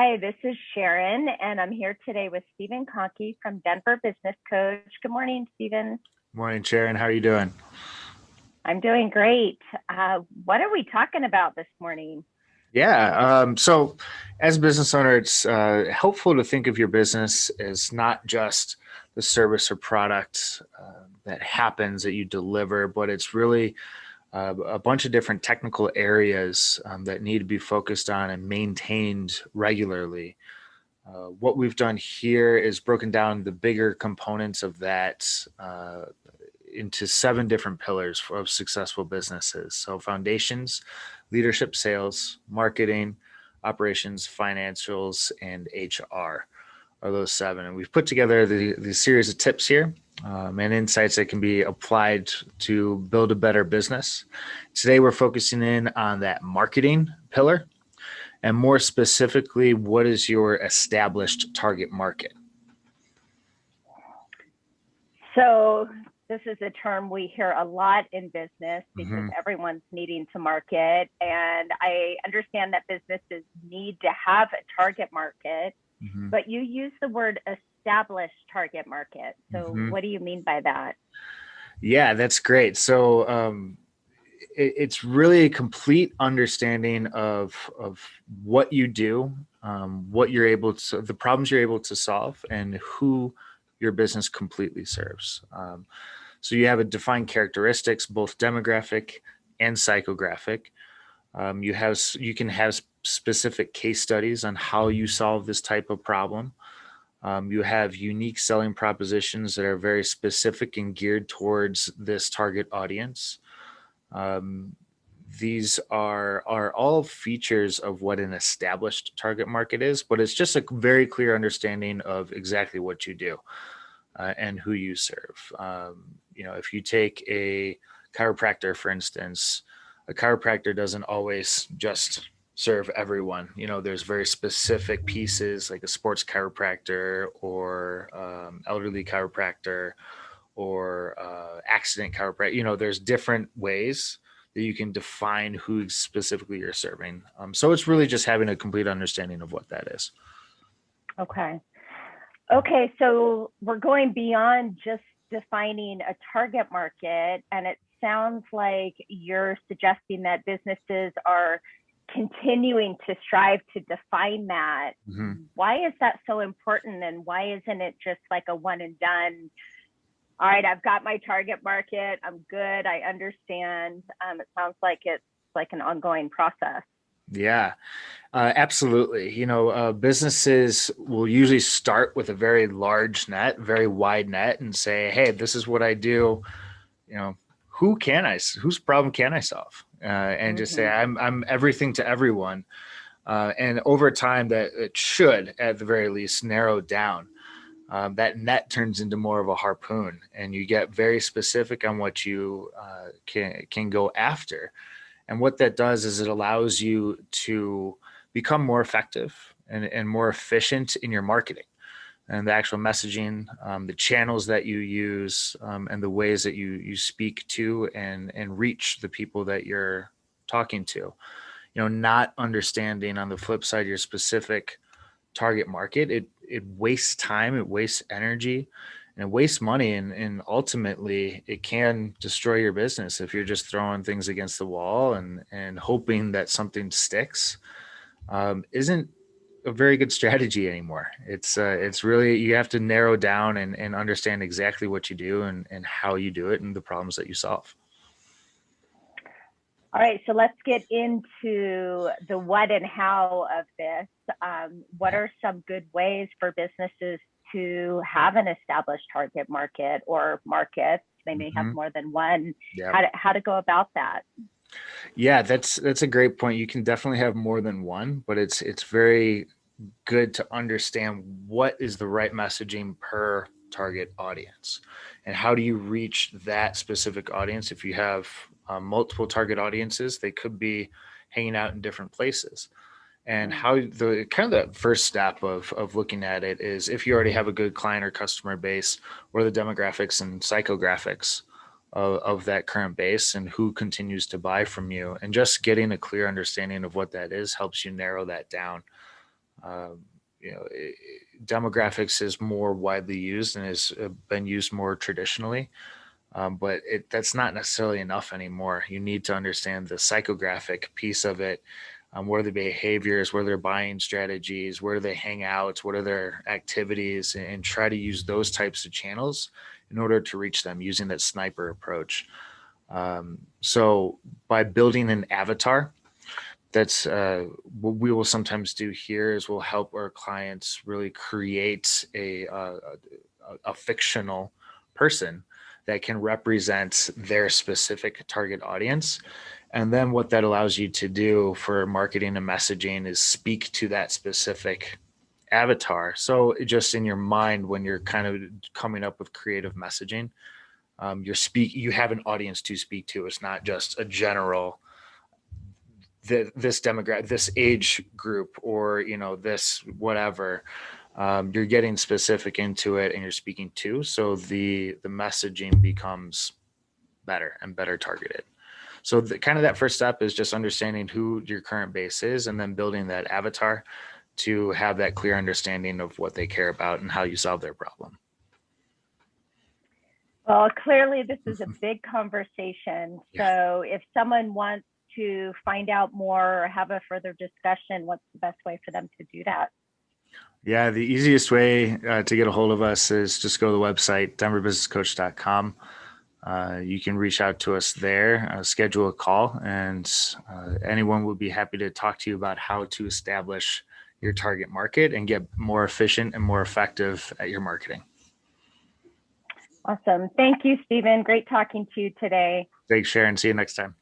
Hi, this is Sharon, and I'm here today with Stephen Conkey from Denver Business Coach. Good morning, Stephen. Morning, Sharon. How are you doing? I'm doing great. What are we talking about this morning? So as a business owner, it's helpful to think of your business as not just the service or product that happens that you deliver, but it's really a bunch of different technical areas that need to be focused on and maintained regularly. What we've done here is broken down the bigger components of that into seven different pillars of successful businesses. So, foundations, leadership, sales, marketing, operations, financials, and HR are those seven. And we've put together the series of tips here and insights that can be applied to build a better business. Today, we're focusing in on that marketing pillar, and more specifically, what is your established target market? So, this is a term we hear a lot in business because Mm-hmm. everyone's needing to market. And I understand that businesses need to have a target market, Mm-hmm. but you use the word established target market. So, Mm-hmm. what do you mean by that? Yeah, that's great. It's really a complete understanding of what you do, what you're able to, the problems you're able to solve, and who your business completely serves. So you have a defined characteristics, both demographic and psychographic. You can have specific case studies on how you solve this type of problem. You have unique selling propositions that are very specific and geared towards this target audience. Um, these are all features of what an established target market is, but it's just a very clear understanding of exactly what you do and who you serve. If you take a chiropractor, for instance, a chiropractor doesn't always just serve everyone. There's very specific pieces like a sports chiropractor or elderly chiropractor or accident chiropractic. There's different ways that you can define who specifically you're serving. So it's really just having a complete understanding of what that is. Okay. Okay, so we're going beyond just defining a target market, and it sounds like you're suggesting that businesses are continuing to strive to define that. Mm-hmm. Why is that so important, and why isn't it just like a one and done? All right, I've got my target market. I'm good. I understand. It sounds like it's like an ongoing process. Yeah, absolutely. Businesses will usually start with a very large net, very wide net, and say, "Hey, this is what I do. You know, whose problem can I solve?" And just say, Mm-hmm. "I'm everything to everyone." And over time, that it should, at the very least, narrow down. That net turns into more of a harpoon, and you get very specific on what you can go after. And what that does is it allows you to become more effective and more efficient in your marketing and the actual messaging, the channels that you use, and the ways that you speak to and reach the people that you're talking to. Not understanding on the flip side your specific target market, it wastes time, it wastes energy, and it wastes money, and ultimately it can destroy your business if you're just throwing things against the wall and hoping that something sticks. Isn't a very good strategy anymore. It's really, you have to narrow down and understand exactly what you do and how you do it and the problems that you solve. All right, so let's get into the what and how of this. What Yeah. are some good ways for businesses to have an established target market or markets? They may have Hmm. more than one. Yeah. How to go about that? Yeah, that's a great point. You can definitely have more than one, but it's very good to understand what is the right messaging per target audience and how do you reach that specific audience. If you have multiple target audiences, they could be hanging out in different places. And Mm. how the kind of the first step of looking at it is if you already have a good client or customer base, or the demographics and psychographics of that current base and who continues to buy from you, and just getting a clear understanding of what that is helps you narrow that down. Um, Demographics is more widely used and has been used more traditionally, but that's not necessarily enough anymore. You need to understand the psychographic piece of it. What are the behaviors? What are their buying strategies? Where do they hang out? What are their activities? And try to use those types of channels in order to reach them using that sniper approach. So by building an avatar, that's what we will sometimes do here is we'll help our clients really create a fictional person that can represent their specific target audience. And then what that allows you to do for marketing and messaging is speak to that specific avatar. So just in your mind, when you're kind of coming up with creative messaging, you have an audience to speak to. It's not just a general this demographic, this age group, or this whatever. You're getting specific into it, and you're speaking to. So the messaging becomes better and better targeted. So kind of that first step is just understanding who your current base is, and then building that avatar to have that clear understanding of what they care about and how you solve their problem. Well, clearly this is a big conversation. So if someone wants to find out more or have a further discussion, what's the best way for them to do that? Yeah, the easiest way to get a hold of us is just go to the website, denverbusinesscoach.com. You can reach out to us there, schedule a call, and anyone would be happy to talk to you about how to establish your target market and get more efficient and more effective at your marketing. Awesome. Thank you, Stephen. Great talking to you today. Thanks, Sharon. See you next time.